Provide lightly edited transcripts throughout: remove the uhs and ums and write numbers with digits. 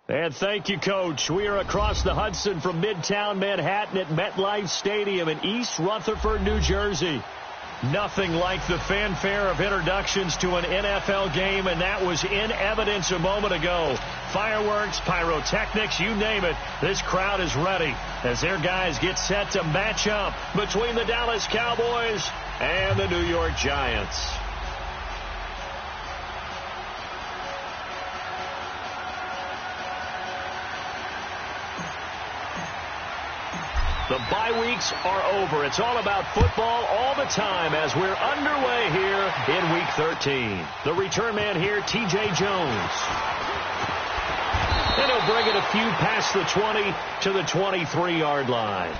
And thank you, Coach. We are across the Hudson from Midtown Manhattan at MetLife Stadium in East Rutherford, New Jersey. Nothing like the fanfare of introductions to an NFL game, and that was in evidence a moment ago. Fireworks, pyrotechnics, you name it. This crowd is ready as their guys get set to match up between the Dallas Cowboys and the New York Giants. The bye weeks are over. It's all about football all the time as we're underway here in Week 13. The return man here, T.J. Jones. And he'll bring it a few past the 20 to the 23-yard line.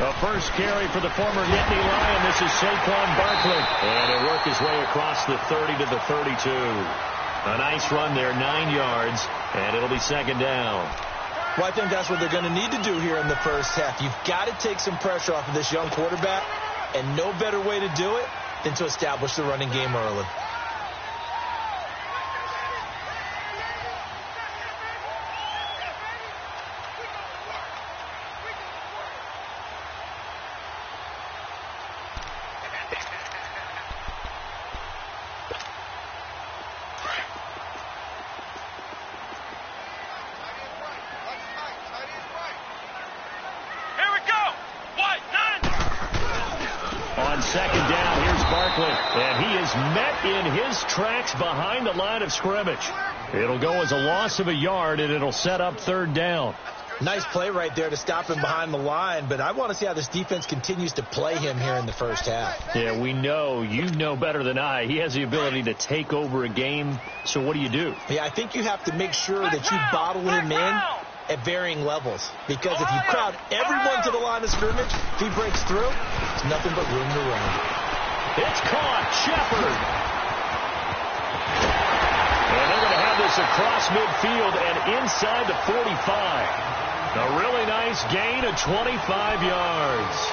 The first carry for the former Nittany Lion. This is Saquon Barkley. And he'll work his way across the 30 to the 32. A nice run there, 9 yards, and it'll be second down. Well, I think that's what they're going to need to do here in the first half. You've got to take some pressure off of this young quarterback, and no better way to do it than to establish the running game early. Second down, here's Barkley, and he is met in his tracks behind the line of scrimmage. It'll go as a loss of a yard, and it'll set up third down. Nice play right there to stop him behind the line, but I want to see how this defense continues to play him here in the first half. Yeah, we know, you know better than I, he has the ability to take over a game, so what do you do? Yeah, I think you have to make sure that you bottle him in at varying levels, because if you crowd everyone to the line of scrimmage, if he breaks through, there's nothing but room to run. It's caught. Shepard. And they're going to have this across midfield and inside the 45. A really nice gain of 25 yards.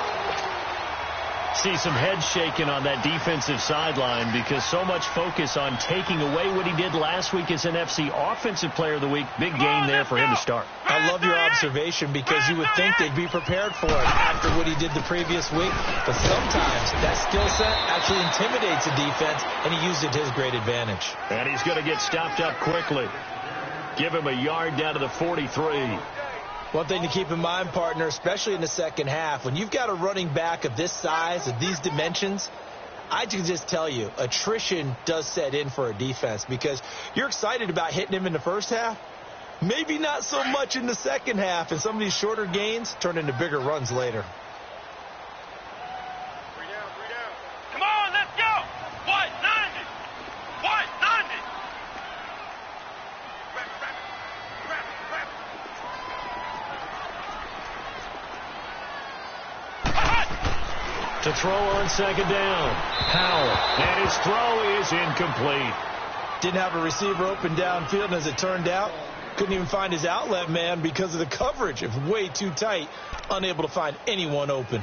See some head shaking on that defensive sideline because so much focus on taking away what he did last week as NFC Offensive Player of the Week. Big game there for him to start. I love your observation because you would think they'd be prepared for it after what he did the previous week. But sometimes that skill set actually intimidates a defense, and he used it to his great advantage. And he's going to get stopped up quickly. Give him a yard down to the 43. One thing to keep in mind, partner, especially in the second half, when you've got a running back of this size, of these dimensions, I can just tell you, attrition does set in for a defense because you're excited about hitting him in the first half. Maybe not so much in the second half, and some of these shorter gains turn into bigger runs later. Come on, let's go! White 90! White 90! To throw on second down. Powell. And his throw is incomplete. Didn't have a receiver open downfield, and as it turned out, couldn't even find his outlet man because of the coverage. It was way too tight, unable to find anyone open.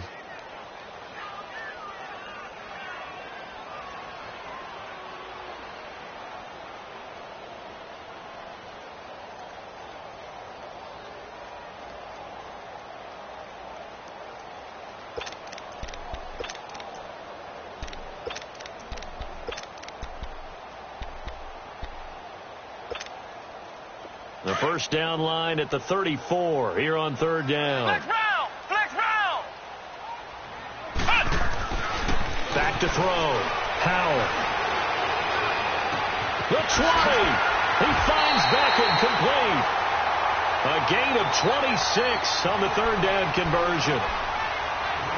The first down line at the 34 here on third down. Flex round! Flex round! Back to throw. Howell. The 20. He finds Beckham complete. A gain of 26 on the third down conversion.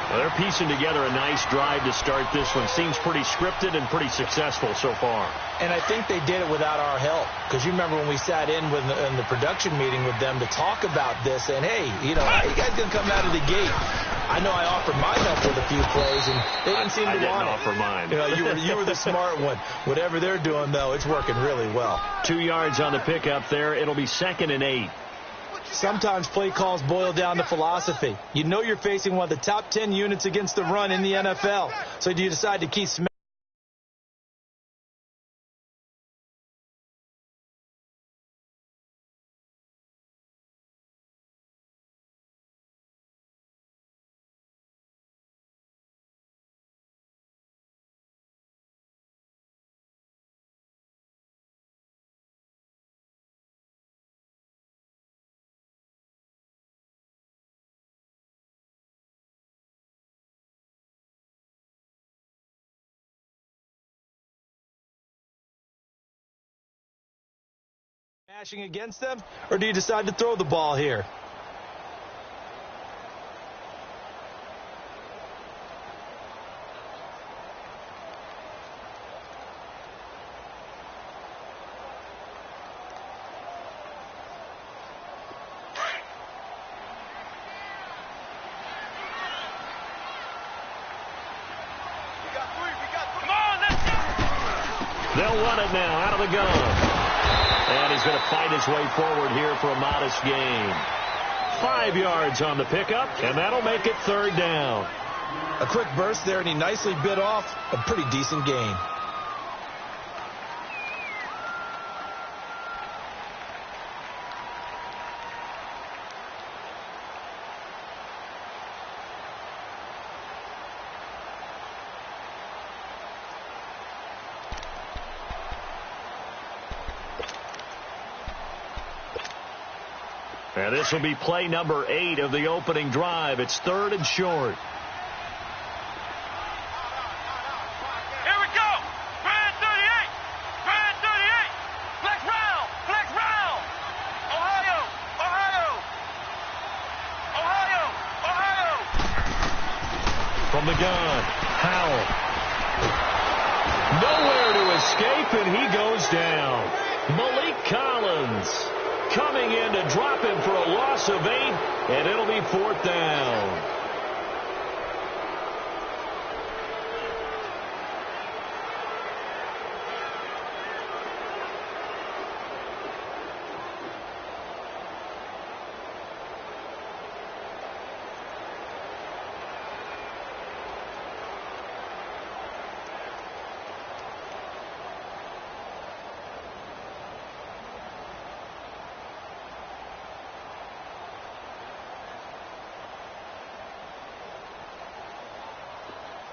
Well, they're piecing together a nice drive to start this one. Seems pretty scripted and pretty successful so far. And I think they did it without our help. Because you remember when we sat in the production meeting with them to talk about this. And, hey, you know, how you guys going to come out of the gate? I know I offered my help with a few plays, and they didn't seem to want it. I didn't offer mine. You know, you were the smart one. Whatever they're doing, though, it's working really well. 2 yards on the pickup there. It'll be 2nd and 8. Sometimes play calls boil down to philosophy. You know you're facing one of the top 10 units against the run in the NFL. So do you decide to keep smashing against them, or do you decide to throw the ball here? Come on, let's go! They'll run it now out of the gun. And he's going to fight his way forward here for a modest gain. 5 yards on the pickup, and that'll make it third down. A quick burst there, and he nicely bit off a pretty decent gain. And this will be play number 8 of the opening drive. It's 3rd and short. Here we go! Brand 38! Brand 38! Flex round! Flex round! Ohio! Ohio! Ohio! Ohio! From the gun, Howell. Nowhere to escape, and he goes down. Malik Collins coming in to drop him for a loss of 8, and it'll be 4th down.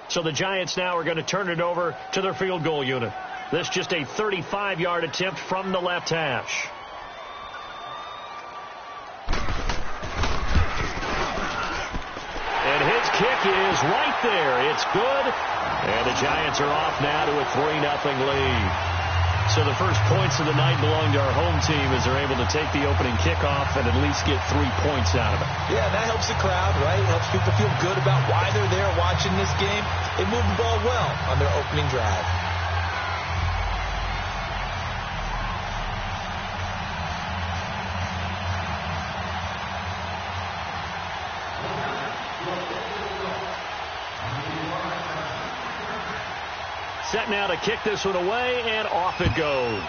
So the Giants now are going to turn it over to their field goal unit. This just a 35-yard attempt from the left hash. And his kick is right there. It's good. And the Giants are off now to a 3-0 lead. So the first points of the night belong to our home team as they're able to take the opening kickoff and at least get 3 points out of it. Yeah, that helps the crowd, right? Helps people feel good about why they're there watching this game. They moved the ball well on their opening drive. Set now to kick this one away, and off it goes.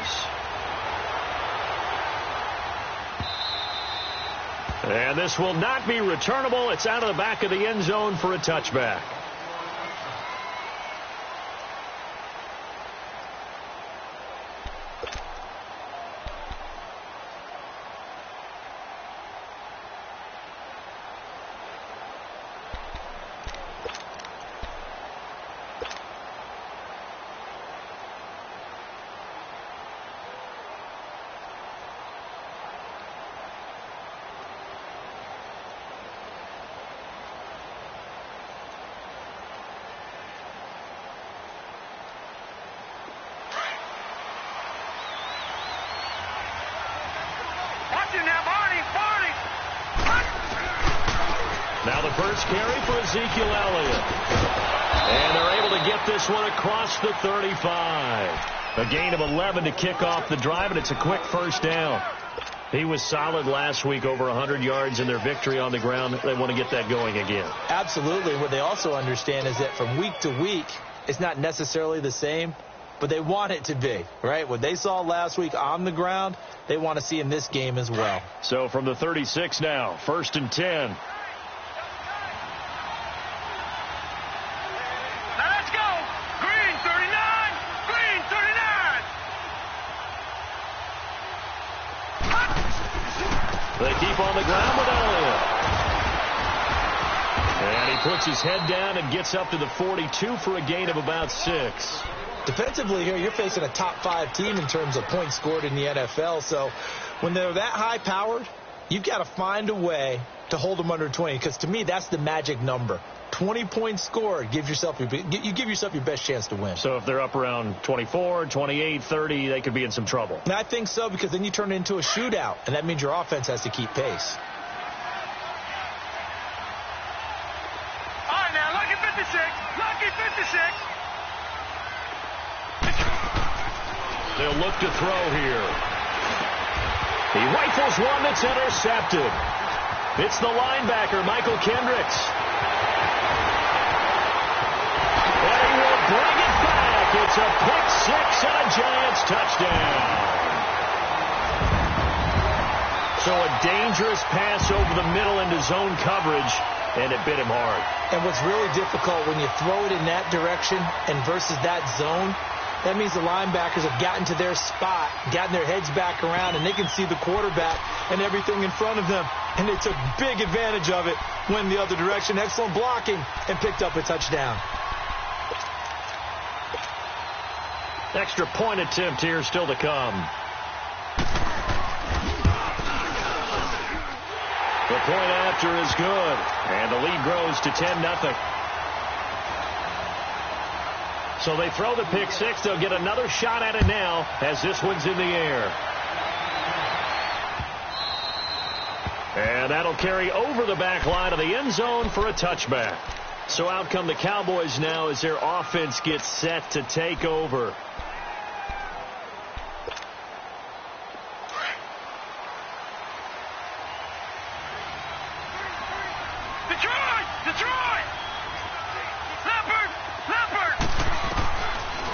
And this will not be returnable. It's out of the back of the end zone for a touchback. first carry for Ezekiel Elliott. And they're able to get this one across the 35. A gain of 11 to kick off the drive, and it's a quick first down. He was solid last week, over 100 yards in their victory on the ground. They want to get that going again. Absolutely. What they also understand is that from week to week, it's not necessarily the same, but they want it to be, right? What they saw last week on the ground, they want to see in this game as well. So from the 36 now, 1st and 10. Now let's go. Green 39. Green 39. They keep on the ground with Elliott. And he puts his head down and gets up to the 42 for a gain of about 6. Defensively here, you're facing a top 5 team in terms of points scored in the NFL. So when they're that high-powered, you've got to find a way to hold them under 20. Because to me, that's the magic number. 20 points scored, you give yourself your best chance to win. So if they're up around 24, 28, 30, they could be in some trouble. And I think so, because then you turn it into a shootout, and that means your offense has to keep pace. All right, now, lucky 56. Lucky 56. They'll look to throw here. He rifles one that's intercepted. It's the linebacker, Michael Kendricks. And he will bring it back. It's a pick 6 and a Giants touchdown. So a dangerous pass over the middle into zone coverage, and it bit him hard. And what's really difficult when you throw it in that direction and versus that zone, that means the linebackers have gotten to their spot, gotten their heads back around, and they can see the quarterback and everything in front of them. And they took big advantage of it, went the other direction. Excellent blocking, and picked up a touchdown. Extra point attempt here still to come. The point after is good, and the lead grows to 10-0. So they throw the pick 6. They'll get another shot at it now as this one's in the air. And that'll carry over the back line of the end zone for a touchback. So out come the Cowboys now as their offense gets set to take over.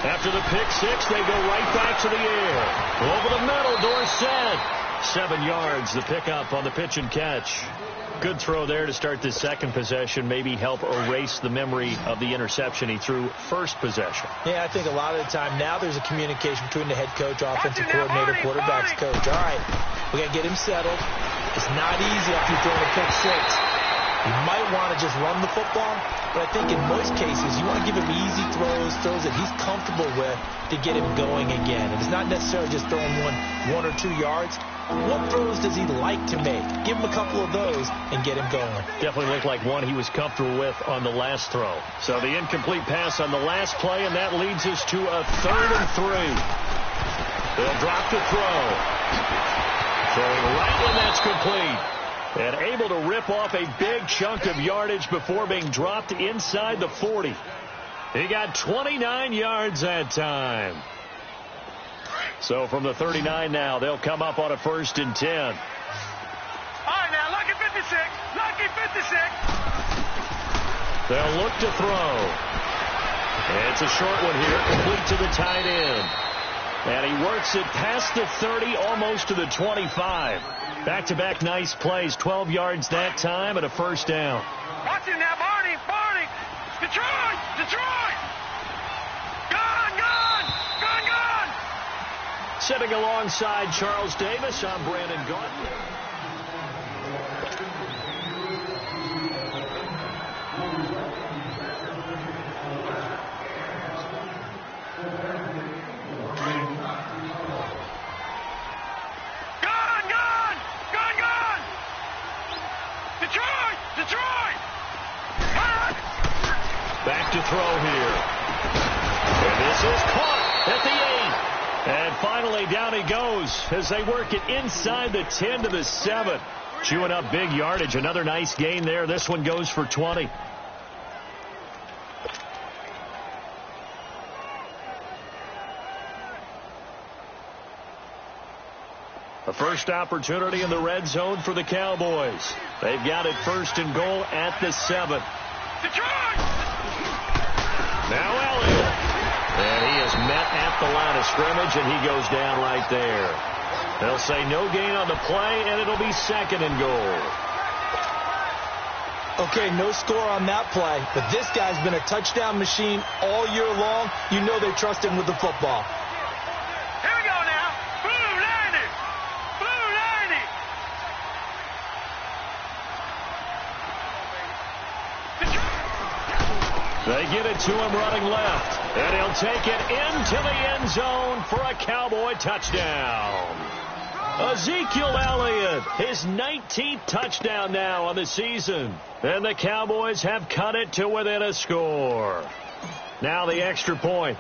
After the pick 6, they go right back to the air. Over the middle, Dorsett. 7 yards, the pickup on the pitch and catch. Good throw there to start this second possession. Maybe help erase the memory of the interception he threw first possession. Yeah, I think a lot of the time now there's a communication between the head coach, offensive coordinator, quarterback's coach. All right, we got to get him settled. It's not easy after you throw a pick 6. You might want to just run the football, but I think in most cases you want to give him easy throws that he's comfortable with to get him going again. And it's not necessarily just throwing one or 2 yards. What throws does he like to make? Give him a couple of those and get him going. Definitely looked like one he was comfortable with on the last throw. So the incomplete pass on the last play, and that leads us to a 3rd and 3. They'll drop the throw. Throwing right when that's complete. And able to rip off a big chunk of yardage before being dropped inside the 40. He got 29 yards that time. So from the 39 now, they'll come up on a 1st and 10. All right, now, lucky 56. Lucky 56. They'll look to throw. It's a short one here, complete to the tight end. And he works it past the 30, almost to the 25. Back-to-back nice plays, 12 yards that time and a 1st down. Watch him now, Barney. Barney. Detroit. Detroit. Gone. Gone. Gone. Gone. Sitting alongside Charles Davis, I'm Brandon Gaudin. Back to throw here. And this is caught at the 8. And finally down he goes as they work it inside the 10 to the 7. Chewing up big yardage. Another nice gain there. This one goes for 20. The first opportunity in the red zone for the Cowboys. They've got it first and goal at the 7. Now Elliott. And he is met at the line of scrimmage, and he goes down right there. They'll say no gain on the play, and it'll be second and goal. Okay, no score on that play, but this guy's been a touchdown machine all year long. You know they trust him with the football. Here we go now. Blue 90. Blue 90. They give it to him running left, and he'll take it into the end zone for a Cowboy touchdown. Ezekiel Elliott, his 19th touchdown now on the season, and the Cowboys have cut it to within a score. Now the extra point.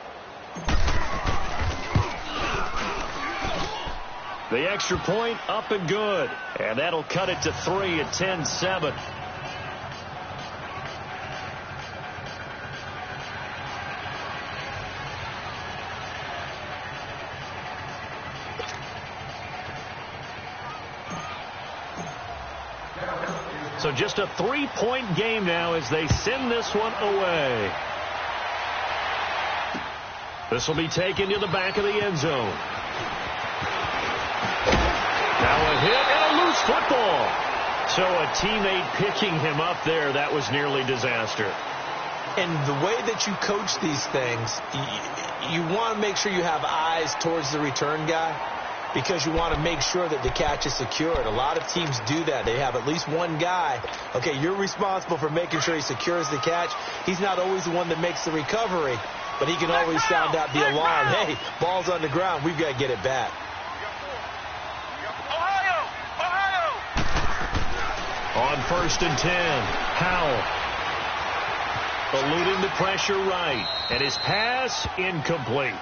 The extra point up and good, and that'll cut it to 3 at 10-7. So just a 3-point game now as they send this one away. This will be taken to the back of the end zone. Now a hit and a loose football. So a teammate picking him up there, that was nearly disaster. And the way that you coach these things, you want to make sure you have eyes towards the return guy, because you want to make sure that the catch is secured. A lot of teams do that. They have at least one guy. Okay, you're responsible for making sure he secures the catch. He's not always the one that makes the recovery, but he can always sound out the alarm. Hey, ball's on the ground. We've got to get it back. On 1st and 10, Howell eluding the pressure right, and his pass incomplete.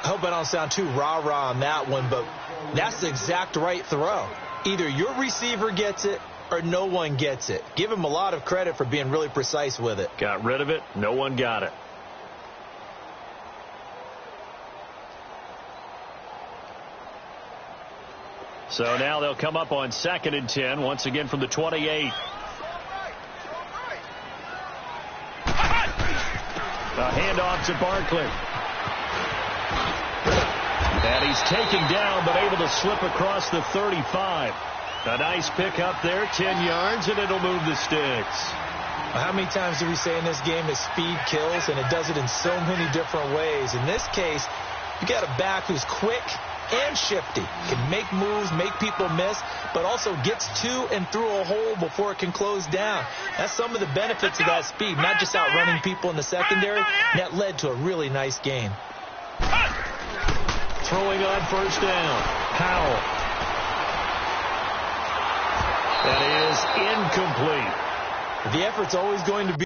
I hope I don't sound too rah-rah on that one, but that's the exact right throw. Either your receiver gets it or no one gets it. Give him a lot of credit for being really precise with it. Got rid of it. No one got it. So now they'll come up on 2nd and 10, once again from the 28. A handoff to Barkley. And he's taken down, but able to slip across the 35. A nice pickup there, 10 yards, and it'll move the sticks. How many times do we say in this game that speed kills, and it does it in so many different ways? In this case, you got a back who's quick and shifty, can make moves, make people miss, but also gets to and through a hole before it can close down. That's some of the benefits of that speed, not just outrunning people in the secondary. That led to a really nice gain. Throwing on 1st down, Howell. That is incomplete. The effort's always going to be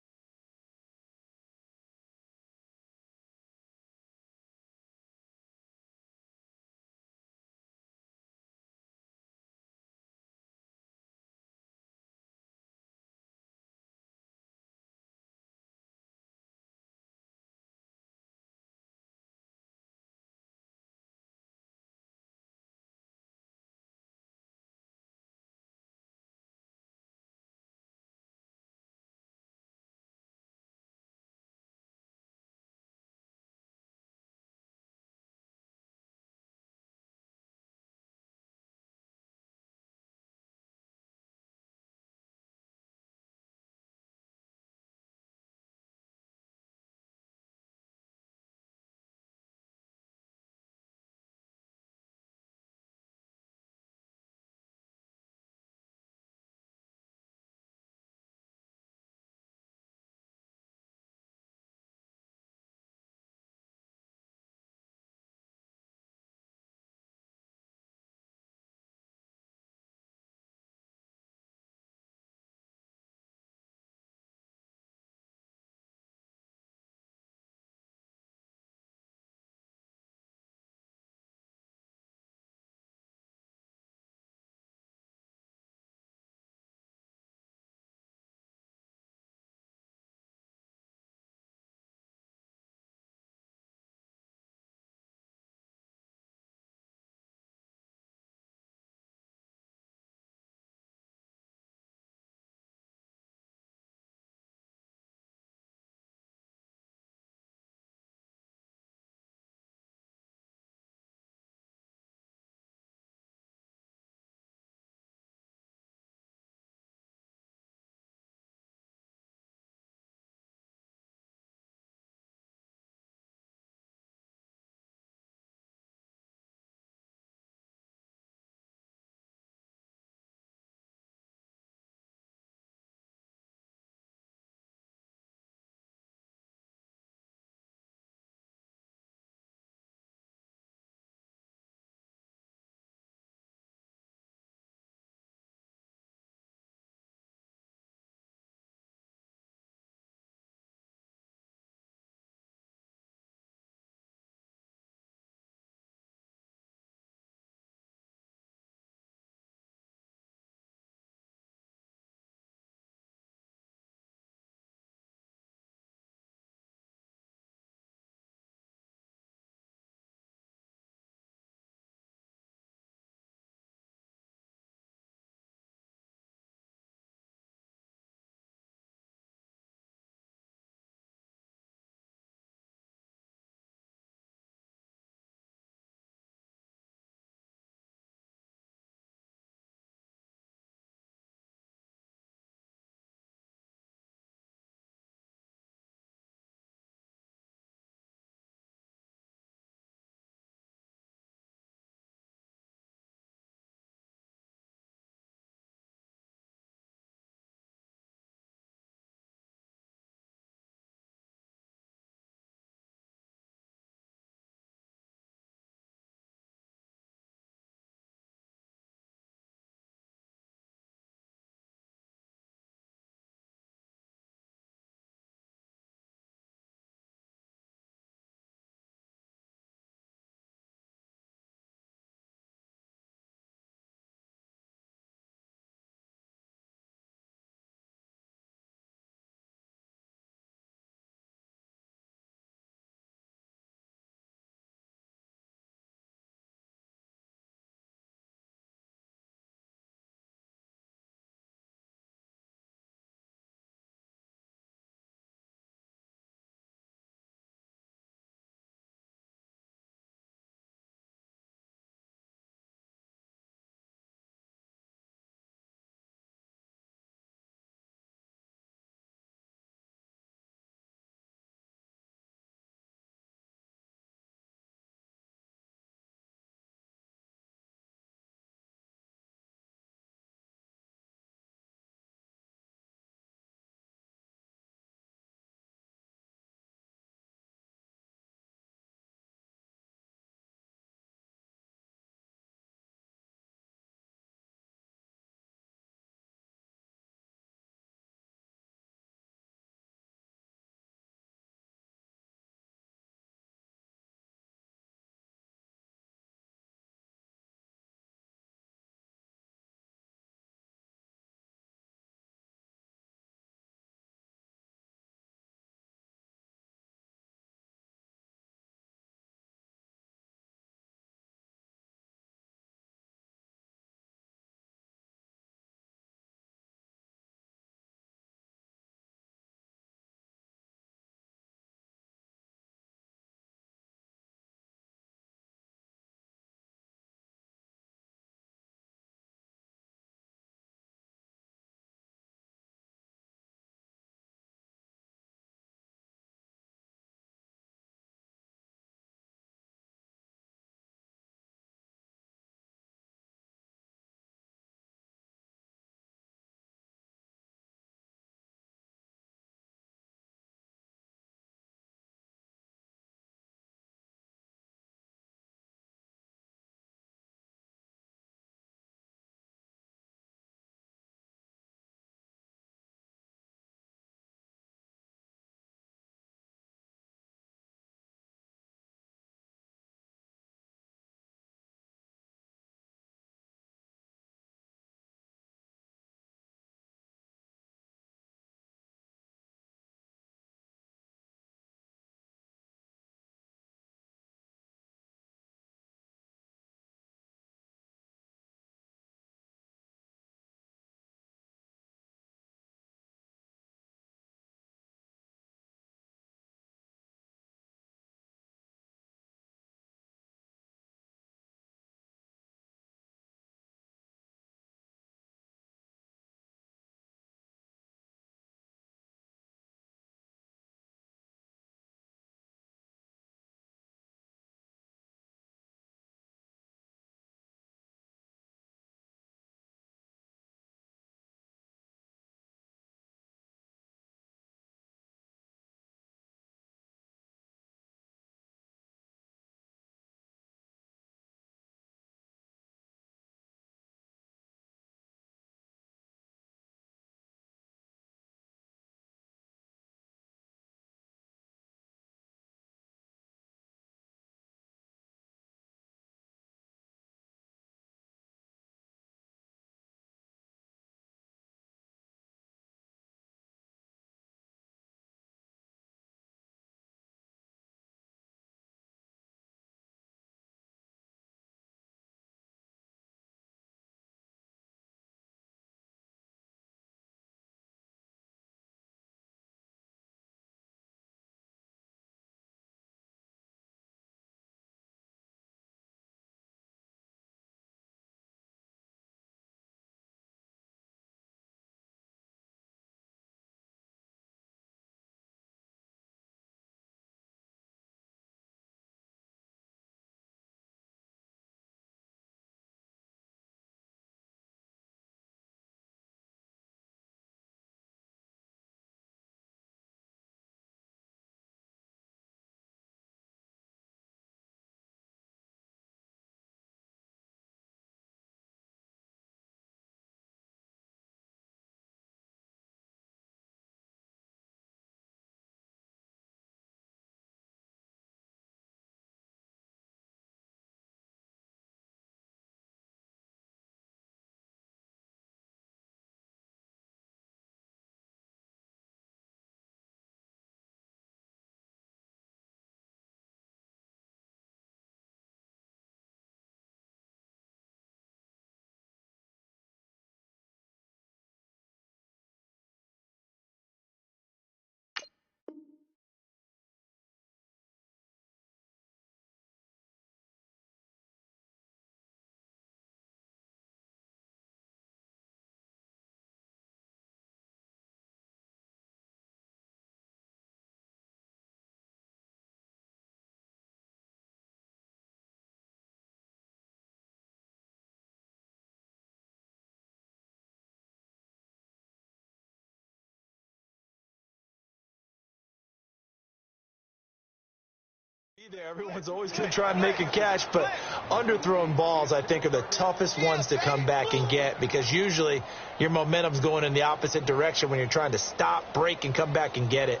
There, everyone's always going to try and make a catch, but underthrown balls, I think, are the toughest ones to come back and get because usually your momentum's going in the opposite direction when you're trying to stop, break, and come back and get it.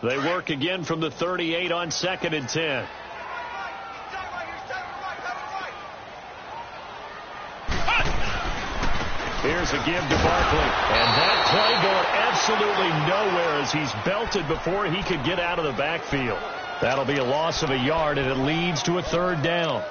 They work again from the 38 on 2nd and 10. Here's a give to Barkley. And that play going absolutely nowhere as he's belted before he could get out of the backfield. That'll be a loss of a yard, and it leads to a 3rd down.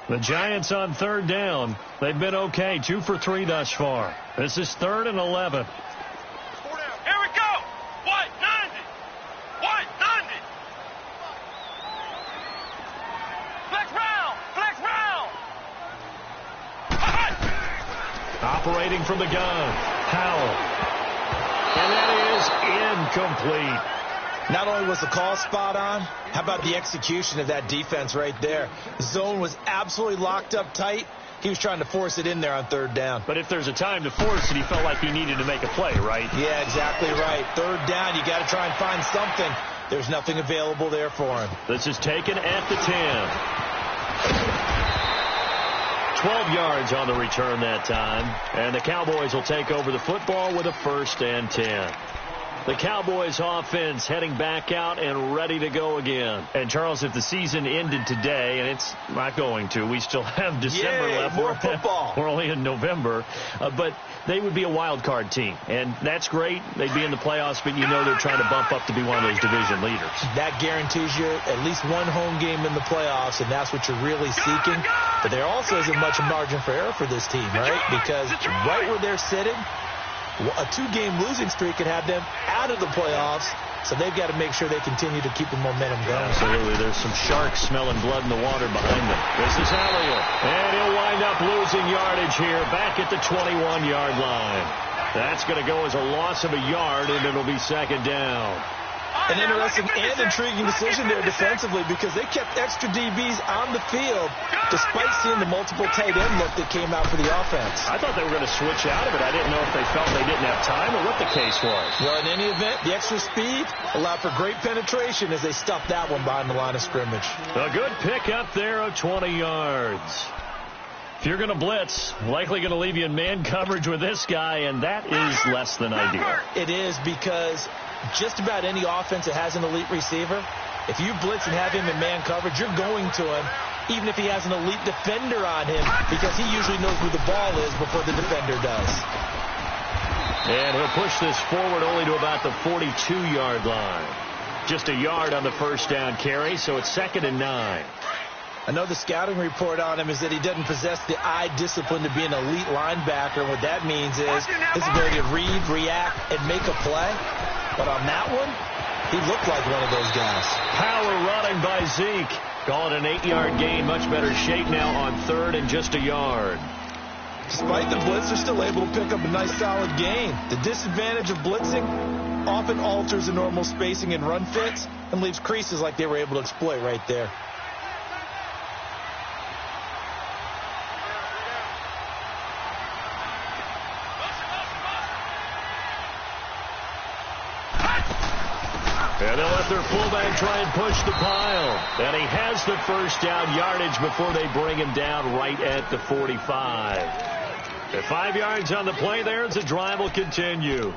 The Giants on 3rd down. They've been okay, 2 for 3 thus far. This is 3rd and 11. Here we go. White 90. White 90. Flex round. Flex round. Operating from the gun, Howell. And that is incomplete. Not only was the call spot on, how about the execution of that defense right there? The zone was absolutely locked up tight. He was trying to force it in there on 3rd down. But if there's a time to force it, he felt like he needed to make a play, right? Yeah, exactly right. 3rd down, you got to try and find something. There's nothing available there for him. This is taken at the 10. 12 yards on the return that time. And the Cowboys will take over the football with a 1st and 10. The Cowboys offense heading back out and ready to go again. And, Charles, if the season ended today, and it's not going to, we still have December left. More football. We're only in November. But they would be a wild card team. And that's great. They'd be in the playoffs, but you know they're trying to bump up to be one of those division leaders. That guarantees you at least one home game in the playoffs, and that's what you're really seeking. But there also isn't much margin for error for this team, right? Because right where they're sitting, a 2-game losing streak could have them out of the playoffs, so they've got to make sure they continue to keep the momentum going. Absolutely. There's some sharks smelling blood in the water behind them. This is Elliott, and he'll wind up losing yardage here back at the 21-yard line. That's going to go as a loss of a yard, and it'll be 2nd down. An interesting and intriguing decision there defensively because they kept extra DBs on the field despite seeing the multiple tight end look that came out for the offense. I thought they were going to switch out of it. I didn't know if they felt they didn't have time or what the case was. Well, in any event, the extra speed allowed for great penetration as they stuffed that one behind the line of scrimmage. A good pick up there of 20 yards. If you're going to blitz, likely going to leave you in man coverage with this guy, and that is less than ideal. It is because just about any offense that has an elite receiver, if you blitz and have him in man coverage, you're going to him, even if he has an elite defender on him, because he usually knows where the ball is before the defender does. And he'll push this forward only to about the 42-yard line. Just a yard on the 1st down carry, so it's 2nd and 9. I know the scouting report on him is that he doesn't possess the eye discipline to be an elite linebacker. What that means is his ability to read, react, and make a play. But on that one, he looked like one of those guys. Power running by Zeke. Call it an 8-yard gain. Much better shape now on 3rd and just a yard. Despite the blitz, they're still able to pick up a nice solid gain. The disadvantage of blitzing often alters the normal spacing and run fits and leaves creases like they were able to exploit right there. And they'll let their fullback try and push the pile. And he has the 1st down yardage before they bring him down right at the 45. At 5 yards on the play there as the drive will continue.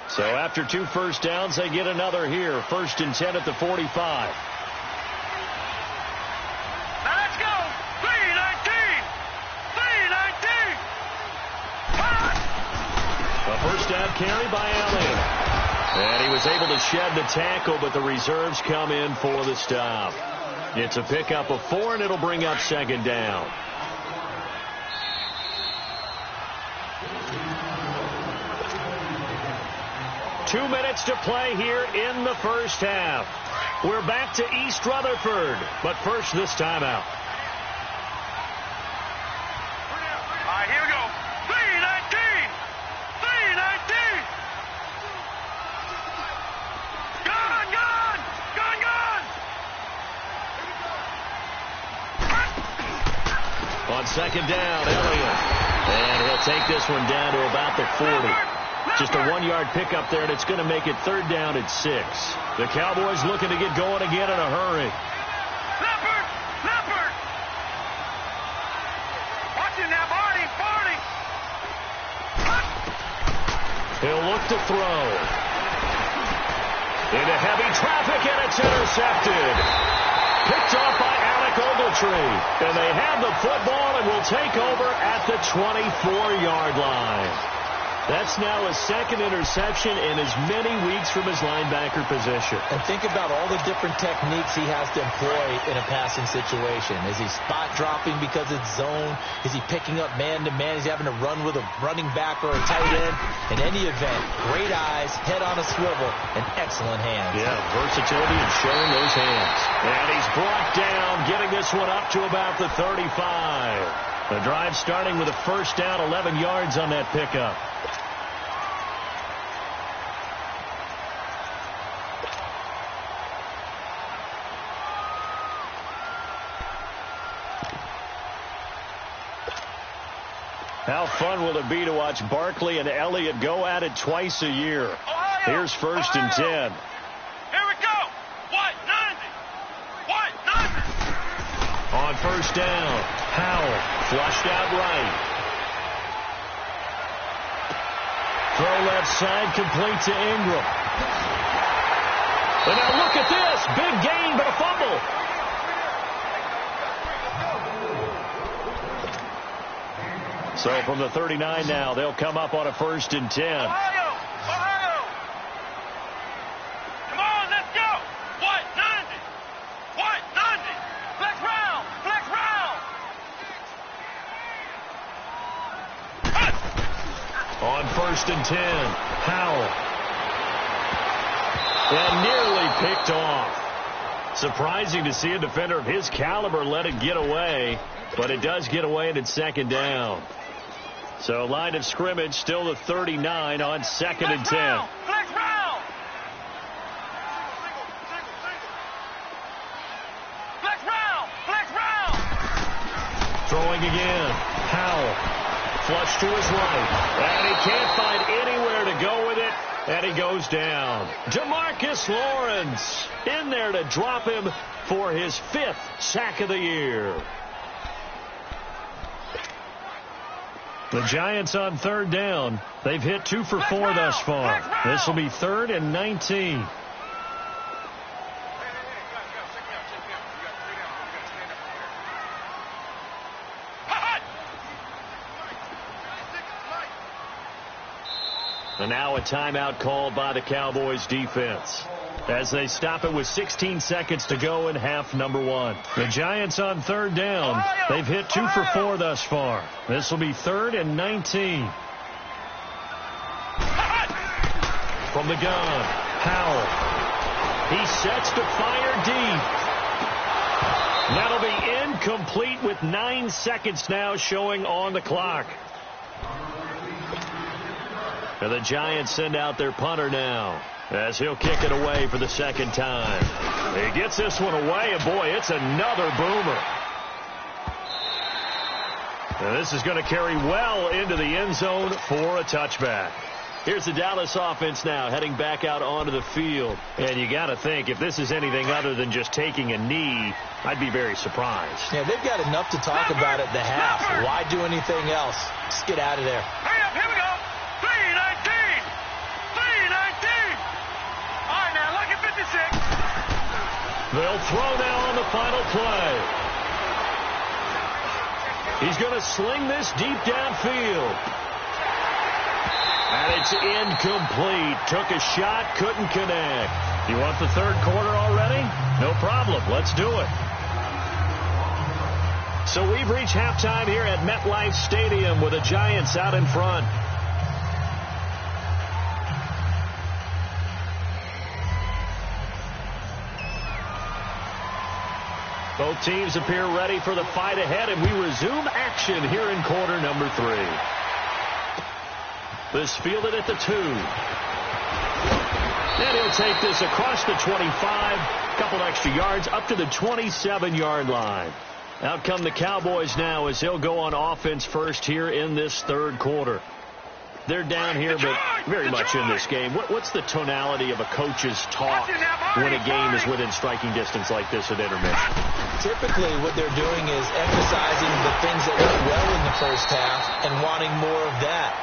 So after 2 first downs, they get another here. 1st and 10 at the 45. First down carry by Elliott. And he was able to shed the tackle, but the reserves come in for the stop. It's a pickup of 4, and it'll bring up 2nd down. Two minutes to play here in the 1st half. We're back to East Rutherford, but first this timeout. second down, Elliott. And he'll take this one down to about the 40. Just a 1-yard pickup there, and it's going to make it third down at 6. The Cowboys looking to get going again in a hurry. Leopard! Leopard! Watch it now, Barney! Barney! He'll look to throw. Into heavy traffic, and it's intercepted. Picked off by Alec Ogletree. And they have the football and will take over at the 24-yard line. That's now a second interception in as many weeks from his linebacker position. And think about all the different techniques he has to employ in a passing situation. Is he spot dropping because it's zone? Is he picking up man-to-man? Is he having to run with a running back or a tight end? In any event, great eyes, head on a swivel, and excellent hands. Yeah, versatility and showing those hands. And he's brought down, getting this one up to about the 35. The drive starting with a first down, 11 yards on that pickup. How fun will it be to watch Barkley and Elliott go at it twice a year? Ohio, Here's first and 10. Here we go. What? 90. What? 90. On first down, Howell flushed out right. Throw left side, complete to Ingram. And now look at this. Big gain, but a fumble. So from the 39 now, they'll come up on a first and 10. Ohio! Ohio! Come on, let's go! What? 90! What? 90! Flex round! Flex round! On first and 10, Howell. And nearly picked off. Surprising to see a defender of his caliber let it get away, but it does get away and it's second down. So line of scrimmage still the 39 on second and 10. Flex round! Flex round! Flex round! Throwing again. Howell. Flush to his right. And he can't find anywhere to go with it. And he goes down. DeMarcus Lawrence in there to drop him for his 5th sack of the year. The Giants on third down. They've hit 2 for 4 thus far. This will be 3rd and 19. And now a timeout called by the Cowboys defense as they stop it with 16 seconds to go in half number 1. The Giants on third down. They've hit 2 for 4 thus far. This will be 3rd and 19. From the gun, Howell. He sets to fire deep. That'll be incomplete with 9 seconds now showing on the clock. And the Giants send out their punter now as he'll kick it away for the second time. He gets this one away, and boy, it's another boomer. And this is going to carry well into the end zone for a touchback. Here's the Dallas offense now heading back out onto the field. And you got to think, if this is anything other than just taking a knee, I'd be very surprised. Yeah, they've got enough to talk about at the half. Why do anything else? Just get out of there. Hurry up, here we go. 319. 319. All right, now, look at 56. They'll throw now on the final play. He's going to sling this deep downfield. And it's incomplete. Took a shot, couldn't connect. You want the third quarter already? No problem. Let's do it. So we've reached halftime here at MetLife Stadium with the Giants out in front. Both teams appear ready for the fight ahead, and we resume action here in quarter number 3. This fielded at the 2. And he'll take this across the 25. A couple extra yards up to the 27-yard line. Out come the Cowboys now as they'll go on offense first here in this third quarter. They're down here, but very much in this game. What's the tonality of a coach's talk when a game is within striking distance like this at intermission? Typically, what they're doing is emphasizing the things that went well in the first half and wanting more of that.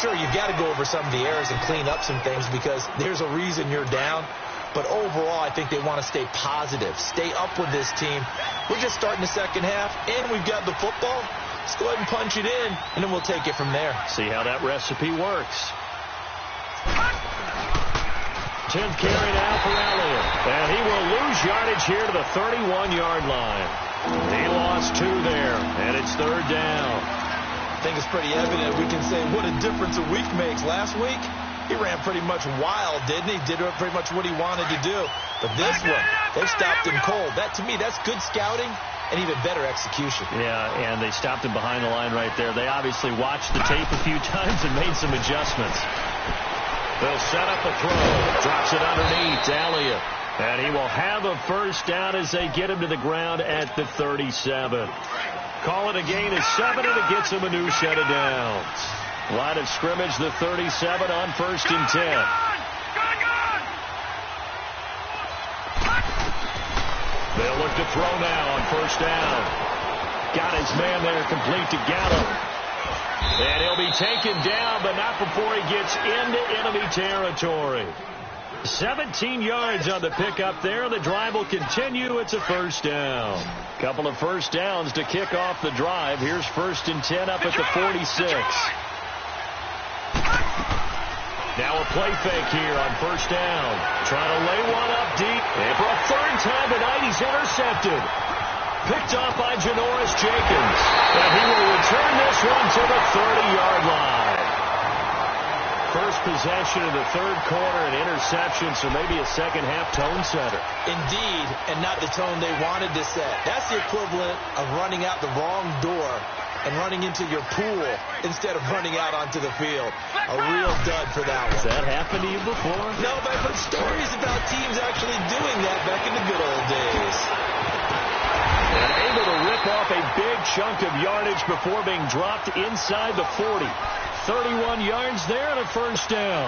Sure, you've got to go over some of the errors and clean up some things because there's a reason you're down. But overall, I think they want to stay positive, stay up with this team. We're just starting the second half, and we've got the football. Let's go ahead and punch it in, and then we'll take it from there. See how that recipe works. 10th carry now for Elliott. And he will lose yardage here to the 31-yard line. He lost 2 there, and it's third down. I think it's pretty evident. We can say what a difference a week makes. Last week, he ran pretty much wild, didn't he? Did pretty much what he wanted to do. But this one, they've stopped him cold. That, to me, that's good scouting and even better execution. Yeah, and they stopped him behind the line right there. They obviously watched the tape a few times and made some adjustments. They'll set up a throw. Drops it underneath to Elliott. And he will have a first down as they get him to the ground at the 37. Call it a gain of 7, and it gets him a new set of downs. Line of scrimmage, the 37 on 1st and 10. They'll look to throw now on 1st down. Got his man there complete to Gallup. And he'll be taken down, but not before he gets into enemy territory. 17 yards on the pickup there. The drive will continue. It's a first down. Couple of first downs to kick off the drive. Here's 1st and 10 up at the 46. Now a play fake here on 1st down. Trying to lay one up deep. And for a 3rd time tonight, he's intercepted. Picked off by Janoris Jenkins. And he will return this one to the 30-yard line. First possession of the third quarter, an interception, so maybe a second-half tone setter. Indeed, and not the tone they wanted to set. That's the equivalent of running out the wrong door and running into your pool instead of running out onto the field. A real dud for that one. Has that happened to you before? No, but I've heard stories about teams actually doing that back in the good old days. And able to rip off a big chunk of yardage before being dropped inside the 40. 31 yards there and a first down.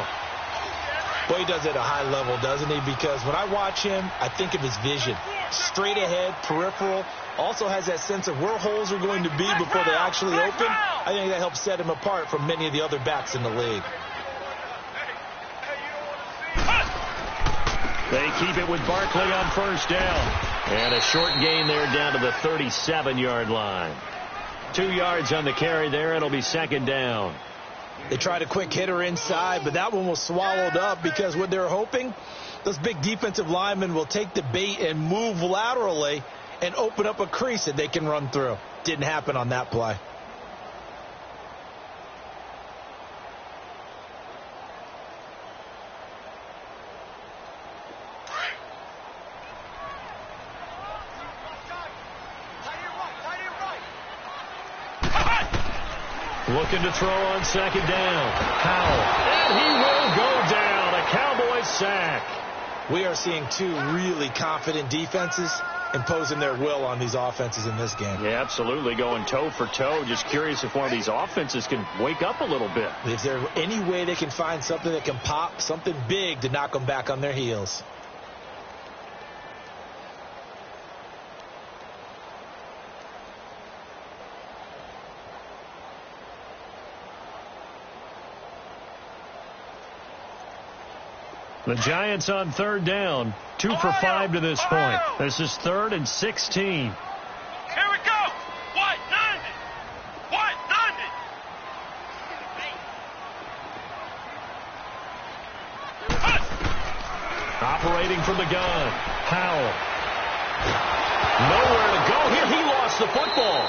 Boy, he does it at a high level, doesn't he? Because when I watch him, I think of his vision. Straight ahead, peripheral. Also has that sense of where holes are going to be before they actually open. I think that helps set him apart from many of the other backs in the league. They keep it with Barkley on 1st down. And a short gain there down to the 37-yard line. 2 yards on the carry there. It'll be 2nd down. They tried a quick hitter inside, but that one was swallowed up because what they're hoping, those big defensive linemen will take the bait and move laterally and open up a crease that they can run through. Didn't happen on that play. Looking to throw on 2nd down. Howell. And he will go down. A Cowboys sack. We are seeing 2 really confident defenses imposing their will on these offenses in this game. Yeah, absolutely. Going toe for toe. Just curious if one of these offenses can wake up a little bit. Is there any way they can find something that can pop, something big to knock them back on their heels? The Giants on 3rd down. 2 for 5 to this point. This is 3rd and 16. Here we go. What? 90. What? 90. Operating from the gun. Howell. Nowhere to go here. He lost the football.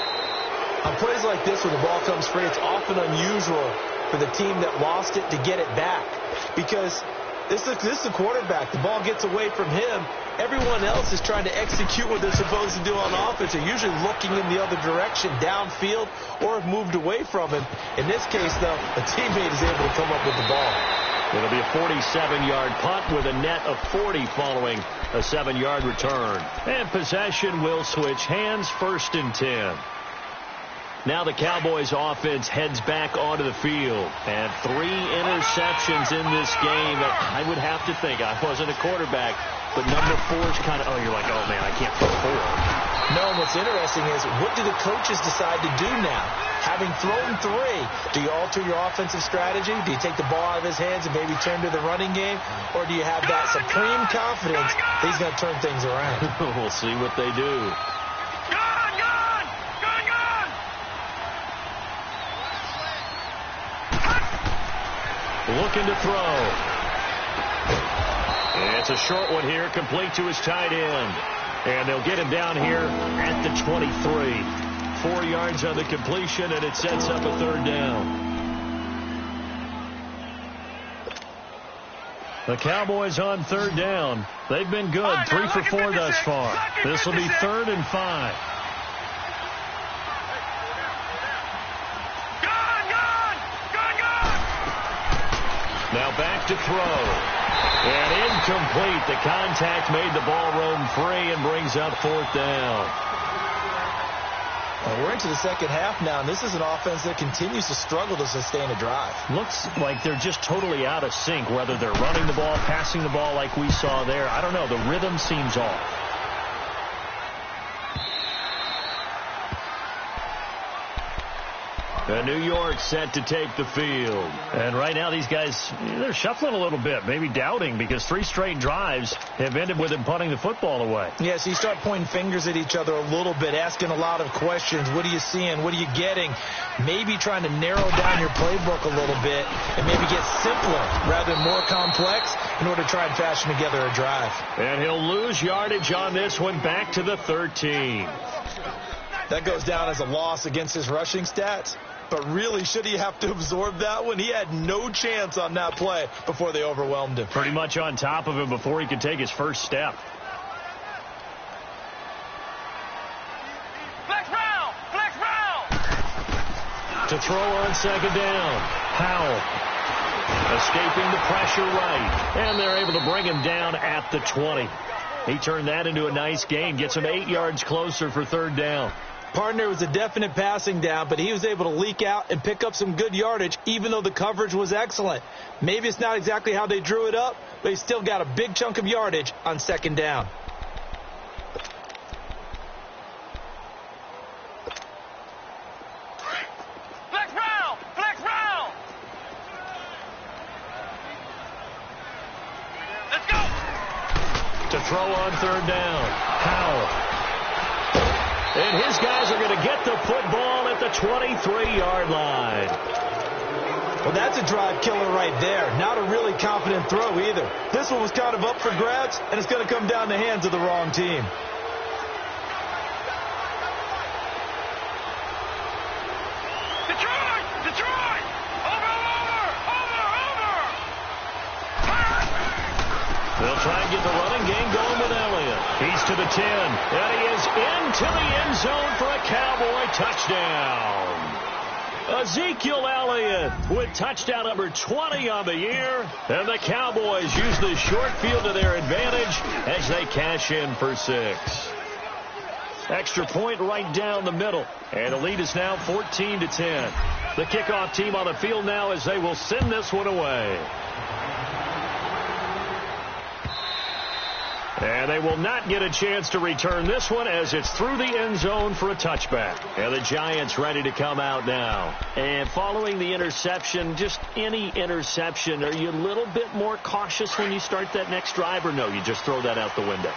On plays like this where the ball comes free, it's often unusual for the team that lost it to get it back. Because this is the quarterback. The ball gets away from him. Everyone else is trying to execute what they're supposed to do on offense. They're usually looking in the other direction, downfield, or have moved away from him. In this case, though, a teammate is able to come up with the ball. It'll be be a 47-yard punt with a net of 40 following a 7-yard return. And possession will switch hands, 1st and 10. Now the Cowboys offense heads back onto the field. And 3 interceptions in this game. I would have to think, I wasn't a quarterback, but number 4 is kind of, you're like, oh man, I can't throw 4. No, and what's interesting is, what do the coaches decide to do now? Having thrown 3, do you alter your offensive strategy? Do you take the ball out of his hands and maybe turn to the running game? Or do you have that supreme confidence that he's going to turn things around? We'll see what they do. Looking to throw. It's a short one here, complete to his tight end. And they'll get him down here at the 23. 4 yards on the completion, and it sets up a 3rd down. The Cowboys on 3rd down. They've been good, 3 for 4 thus far. This will be 3rd and 5. Now back to throw. And incomplete. The contact made the ball roam free and brings up 4th down. Well, we're into the second half now, and this is an offense that continues to struggle to sustain a drive. Looks like they're just totally out of sync, whether they're running the ball, passing the ball like we saw there. I don't know. The rhythm seems off. And New York set to take the field. And right now these guys, they're shuffling a little bit, maybe doubting, because 3 straight drives have ended with them punting the football away. Yeah, so you start pointing fingers at each other a little bit, asking a lot of questions. What are you seeing? What are you getting? Maybe trying to narrow down your playbook a little bit and maybe get simpler rather than more complex in order to try and fashion together a drive. And he'll lose yardage on this one, back to the 13. That goes down as a loss against his rushing stats. But really, should he have to absorb that one? He had no chance on that play before they overwhelmed him. Pretty much on top of him before he could take his first step. Flex round! Flex round! To throw on 2nd down. Howell escaping the pressure right. And they're able to bring him down at the 20. He turned that into a nice gain. Gets him 8 yards closer for 3rd down. Partner was a definite passing down, but he was able to leak out and pick up some good yardage, even though the coverage was excellent. Maybe it's not exactly how they drew it up, but he still got a big chunk of yardage on 2nd down. Flex round! Flex round! Let's go! To throw on 3rd down. Howell. And his guys are going to get the football at the 23-yard line. Well, that's a drive killer right there. Not a really confident throw either. This one was kind of up for grabs, and it's going to come down the hands of the wrong team. Detroit! Detroit! Over! They'll try and get the running game going with Elliott. He's to the 10, and he is into the end zone for a Cowboy touchdown. Ezekiel Elliott with touchdown number 20 on the year. And the Cowboys use the short field to their advantage as they cash in for 6. Extra point right down the middle. And the lead is now 14-10. The kickoff team on the field now as they will send this one away. And they will not get a chance to return this one as it's through the end zone for a touchback. And the Giants ready to come out now. And following the interception, just any interception, are you a little bit more cautious when you start that next drive, or no, you just throw that out the window?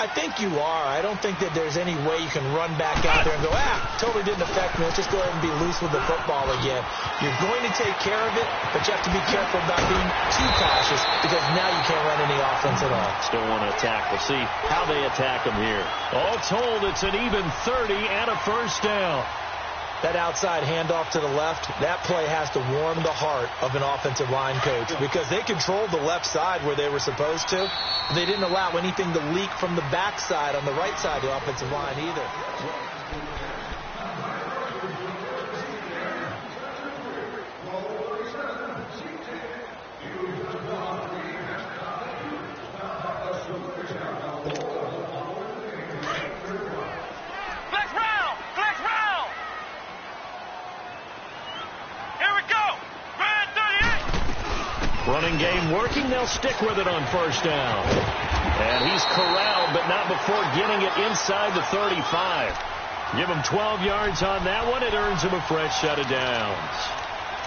I think you are. I don't think that there's any way you can run back out there and go, totally didn't affect me. Let's just go ahead and be loose with the football again. You're going to take care of it, but you have to be careful about being too cautious because now you can't run any offense at all. Still want to attack. We'll see how they attack them here. All told, it's an even 30 and a 1st down. That outside handoff to the left, that play has to warm the heart of an offensive line coach because they controlled the left side where they were supposed to. They didn't allow anything to leak from the backside on the right side of the offensive line either. Running game working. They'll stick with it on first down. And he's corralled, but not before getting it inside the 35. Give him 12 yards on that one. It earns him a fresh set of downs.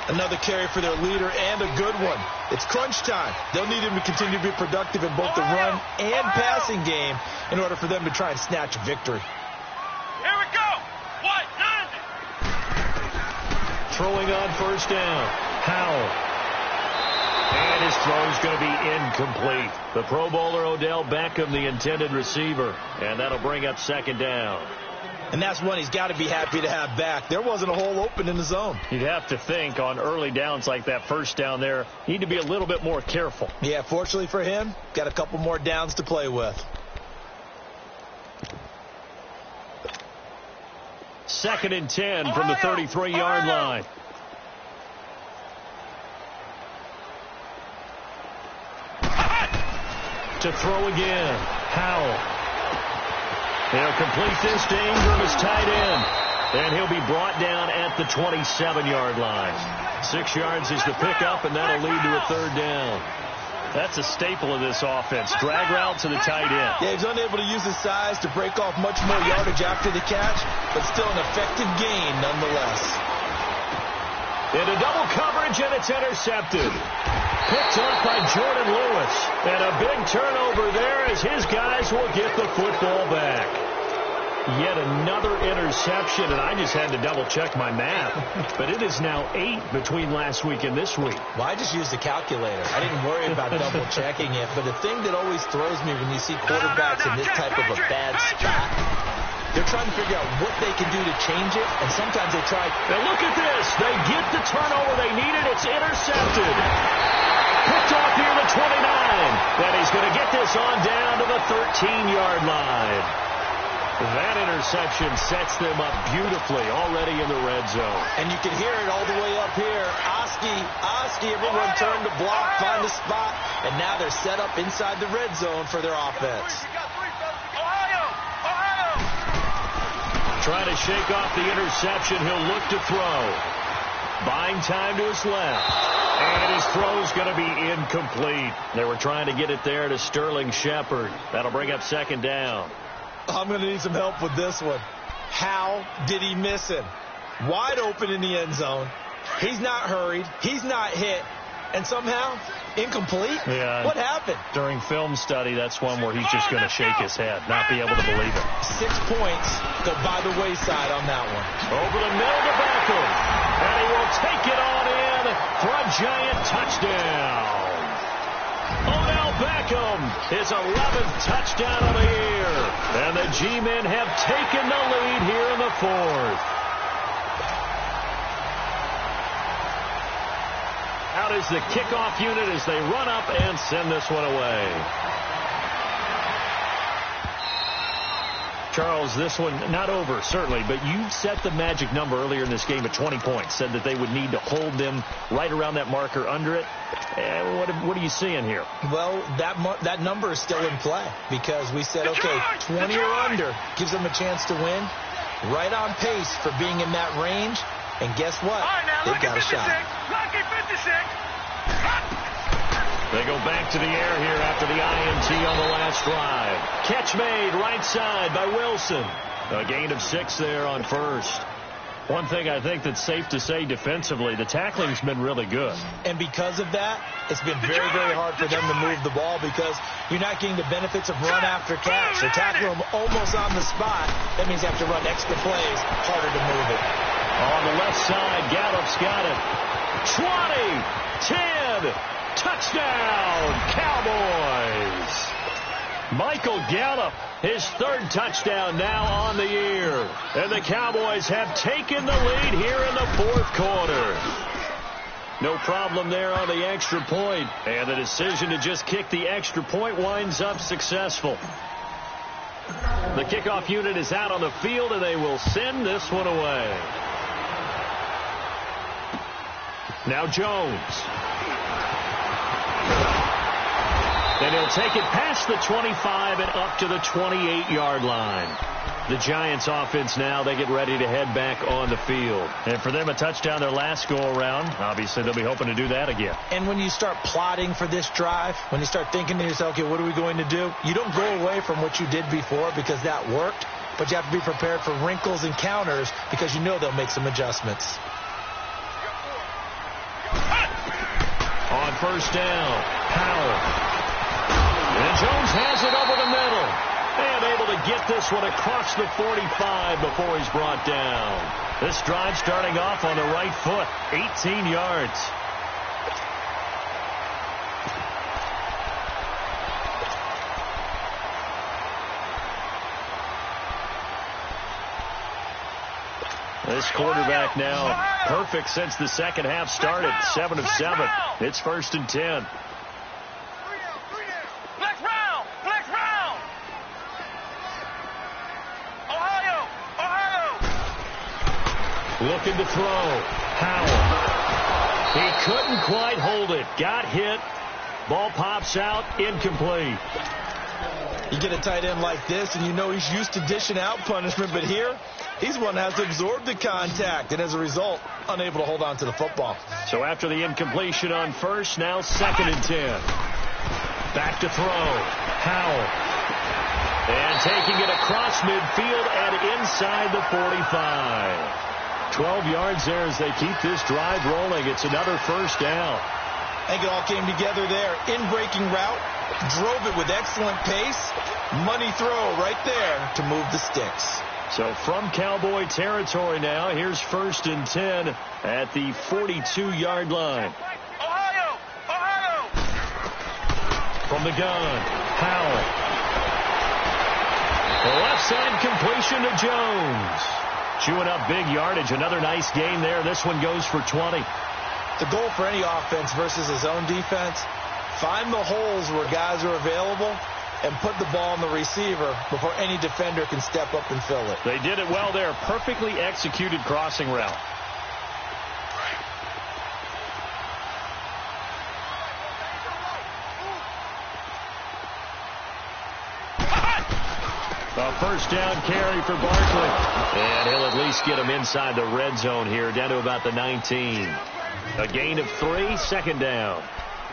Another carry for their leader, and a good one. It's crunch time. They'll need him to continue to be productive in both the run and passing game in order for them to try and snatch a victory. Here we go. What? Throwing on first down. Howell. And his throw's going to be incomplete. The Pro Bowler Odell Beckham, the intended receiver. And that'll bring up second down. And that's one he's got to be happy to have back. There wasn't a hole open in the zone. You'd have to think on early downs like that first down there, you need to be a little bit more careful. Yeah, fortunately for him, got a couple more downs to play with. Second and 10 from the 33-yard line. To throw again. Howell. He'll complete this to Ingram as tight end. And he'll be brought down at the 27-yard line. 6 yards is the pickup, and that'll lead to a third down. That's a staple of this offense. Drag route to the tight end. Yeah, he's unable to use his size to break off much more yardage after the catch, but still an effective gain nonetheless. Into double coverage, and it's intercepted. Picked up by Jordan Lewis. And a big turnover there as his guys will get the football back. Yet another interception, and I just had to double-check my math. But it is now 8 between last week and this week. Well, I just used the calculator. I didn't worry about double-checking it. But the thing that always throws me when you see quarterbacks in this type of a bad spot, they're trying to figure out what they can do to change it, and sometimes they try. Now look at this. They get the turnover they needed. It's intercepted. Picked off here at the 29. And he's going to get this on down to the 13-yard line. That interception sets them up beautifully already in the red zone. And you can hear it all the way up here. Oski, everyone turned to block, find a spot, and now they're set up inside the red zone for their offense. Trying to shake off the interception. He'll look to throw. Buying time to his left. And his throw's going to be incomplete. They were trying to get it there to Sterling Shepard. That'll bring up second down. I'm going to need some help with this one. How did he miss him? Wide open in the end zone. He's not hurried. He's not hit. And somehow, incomplete? Yeah. What happened? During film study, that's one where he's just going to shake his head, not be able to believe it. 6 points go by the wayside on that one. Over the middle to Beckham. And he will take it on in for a giant touchdown. Odell Beckham, his 11th touchdown of the year. And the G-men have taken the lead here in the fourth. Out is the kickoff unit as they run up and send this one away. Charles, this one not over, certainly, but you set the magic number earlier in this game at 20 points, said that they would need to hold them right around that marker under it. What are you seeing here? Well, that number is still in play because we said, okay, 20 or under gives them a chance to win. Right on pace for being in that range. And guess what? They've got a shot. They go back to the air here after the INT on the last drive. Catch made right side by Wilson. A gain of 6 there on first. One thing I think that's safe to say defensively, the tackling's been really good. And because of that, it's been very, very hard for them to move the ball because you're not getting the benefits of run after catch. They're tackling them almost on the spot. That means you have to run extra plays, harder to move it. On the left side, Gallup's got it. 20, 10, touchdown, Cowboys. Michael Gallup, his 3rd touchdown now on the year. And the Cowboys have taken the lead here in the 4th quarter. No problem there on the extra point. And the decision to just kick the extra point winds up successful. The kickoff unit is out on the field, and they will send this one away. Now Jones. And he'll take it past the 25 and up to the 28-yard line. The Giants offense now, they get ready to head back on the field. And for them, a touchdown their last go-around. Obviously, they'll be hoping to do that again. And when you start plotting for this drive, when you start thinking to yourself, okay, what are we going to do? You don't go away from what you did before because that worked, but you have to be prepared for wrinkles and counters because you know they'll make some adjustments. On first down, Powell. And Jones has it over the middle. And able to get this one across the 45 before he's brought down. This drive starting off on the right foot, 18 yards. This quarterback now perfect since the second half started. 7 of 7. It's 1st and 10. Looking to throw. Howell. He couldn't quite hold it. Got hit. Ball pops out. Incomplete. You get a tight end like this, and you know he's used to dishing out punishment, but here, he's one that has to absorb the contact, and as a result, unable to hold on to the football. So after the incompletion on first, now 2nd and 10. Back to throw. Howell. And taking it across midfield and inside the 45. 12 yards there as they keep this drive rolling. It's another first down. I think it all came together there. In-breaking route, drove it with excellent pace. Money throw right there to move the sticks. So from Cowboy territory now, here's 1st and 10 at the 42-yard line. Ohio! Ohio! From the gun, Howell. The left side completion to Jones. Chewing up big yardage. Another nice gain there. This one goes for 20. The goal for any offense versus his own defense, find the holes where guys are available and put the ball on the receiver before any defender can step up and fill it. They did it well there. Perfectly executed crossing route. A first down carry for Barkley. And he'll at least get him inside the red zone here, down to about the 19. A gain of 3, 2nd down.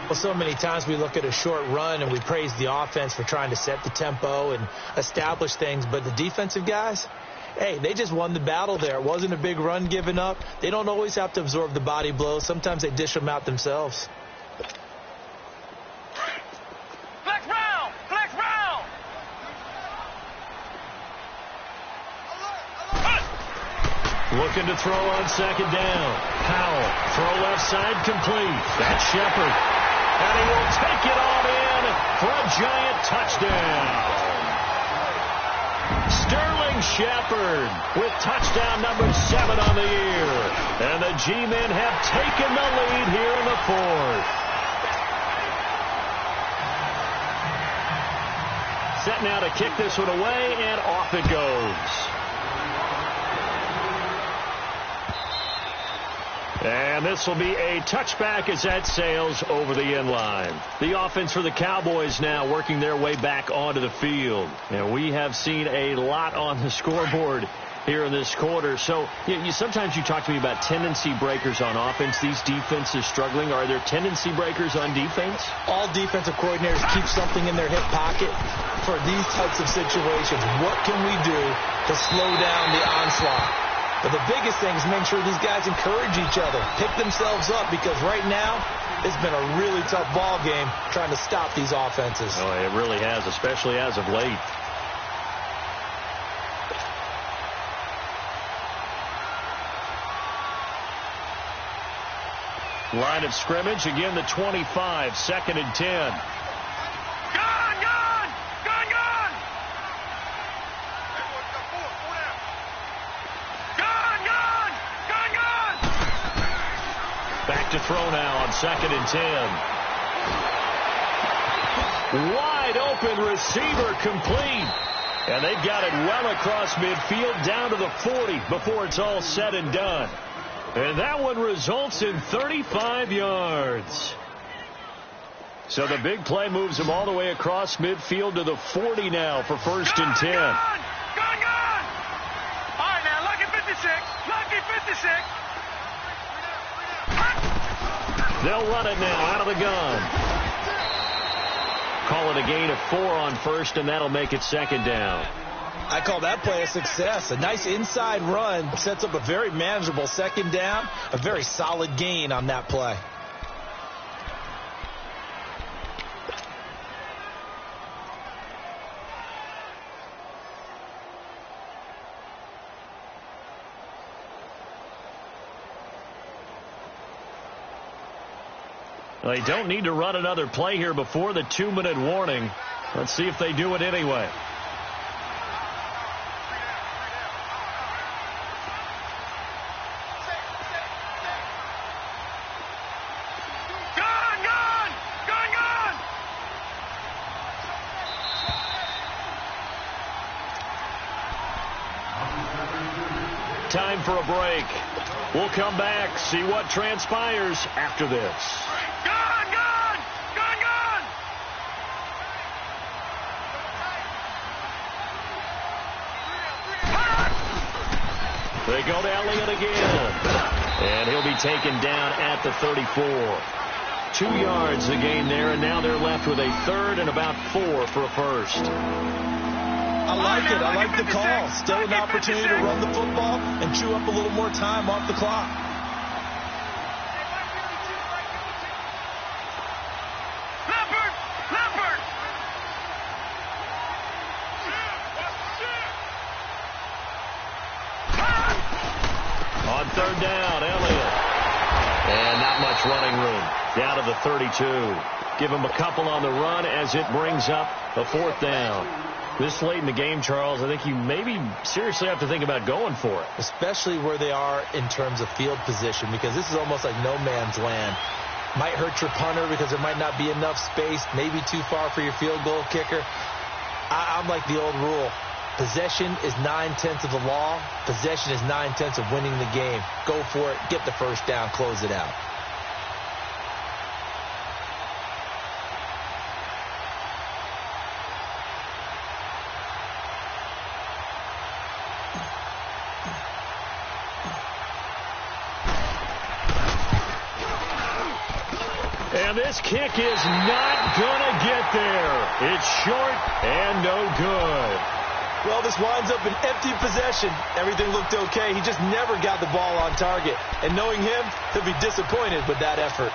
Well, so many times we look at a short run and we praise the offense for trying to set the tempo and establish things, but the defensive guys, hey, they just won the battle there. It wasn't a big run given up. They don't always have to absorb the body blows. Sometimes they dish them out themselves. Looking to throw on 2nd down. Powell, throw left side complete. That's Shepard. And he will take it on in for a giant touchdown. Sterling Shepard with touchdown number 7 on the year. And the G-men have taken the lead here in the 4th. Set now to kick this one away, and off it goes. And this will be a touchback as that sails over the end line. The offense for the Cowboys now working their way back onto the field. And we have seen a lot on the scoreboard here in this quarter. So sometimes you talk to me about tendency breakers on offense. These defenses struggling. Are there tendency breakers on defense? All defensive coordinators keep something in their hip pocket for these types of situations. What can we do to slow down the onslaught? But the biggest thing is make sure these guys encourage each other, pick themselves up, because right now it's been a really tough ball game trying to stop these offenses. Oh, it really has, especially as of late. Line of scrimmage, again the 25, 2nd and 10. Back to throw now on 2nd and 10. Wide open receiver complete. And they've got it well across midfield down to the 40 before it's all said and done. And that one results in 35 yards. So the big play moves him all the way across midfield to the 40 now for 1st and 10. They'll run it now out of the gun. Call it a gain of 4 on first, and that'll make it second down. I call that play a success. A nice inside run sets up a very manageable second down. A very solid gain on that play. They don't need to run another play here before the 2-minute warning. Let's see if they do it anyway. Time for a break. We'll come back, see what transpires after this. They go to Elliott again. And he'll be taken down at the 34. 2 yards a gain there, and now they're left with a third and about 4 for a first. I like it. I like the call. Still an opportunity to run the football and chew up a little more time off the clock. On third down, Elliott. And not much running room. Down to the 32. Give him a couple on the run as it brings up a 4th down. This late in the game, Charles, I think you maybe seriously have to think about going for it. Especially where they are in terms of field position, because this is almost like no man's land. Might hurt your punter because there might not be enough space, maybe too far for your field goal kicker. I'm like the old rule. Possession is 9/10 of the law. Possession is 9/10 of winning the game. Go for it. Get the first down. Close it out. And this kick is not going to get there. It's short and no good. Well, this winds up in empty possession. Everything looked okay. He just never got the ball on target. And knowing him, he'll be disappointed with that effort.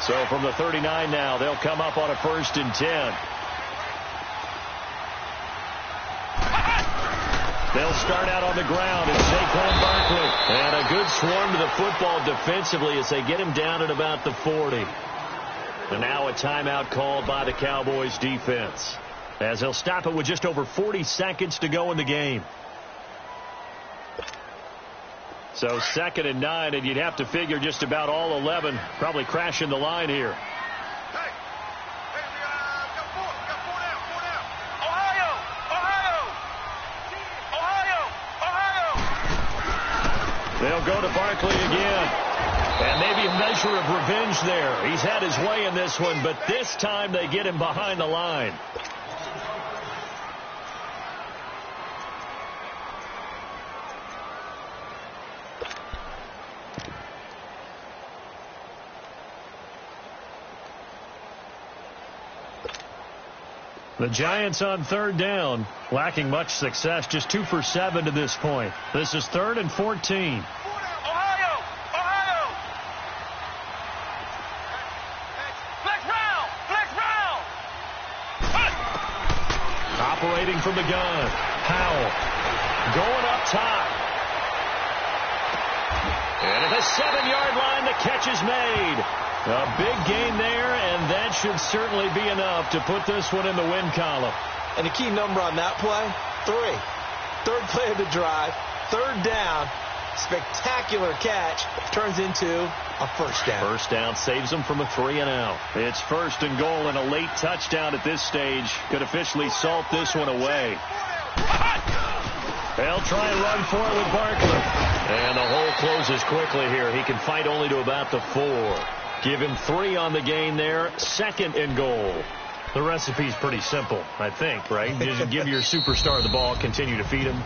So from the 39 now, they'll come up on a 1st and 10. They'll start out on the ground. It's Saquon Barkley. And a good swarm to the football defensively as they get him down at about the 40. And now a timeout called by the Cowboys defense, as they'll stop it with just over 40 seconds to go in the game. So 2nd and 9, and you'd have to figure just about all 11 probably crashing the line here. They'll go to Barkley again. And maybe a measure of revenge there. He's had his way in this one, but this time they get him behind the line. The Giants on 3rd down, lacking much success, just 2 for 7 to this point. This is 3rd and 14. Operating from the gun, Howell going up top. And at the 7-yard line, the catch is made. A big gain there, and that should certainly be enough to put this one in the win column. And the key number on that play, 3. 3rd play of the drive, 3rd down, spectacular catch, turns into a 1st down. 1st down saves them from a 3-and-out. It's 1st and goal, and a late touchdown at this stage could officially salt this one away. They'll try and run for it with Barkley. And the hole closes quickly here. He can fight only to about the 4. Give him 3 on the gain there. 2nd and goal. The recipe's pretty simple, I think, right? Just give your superstar the ball, continue to feed him.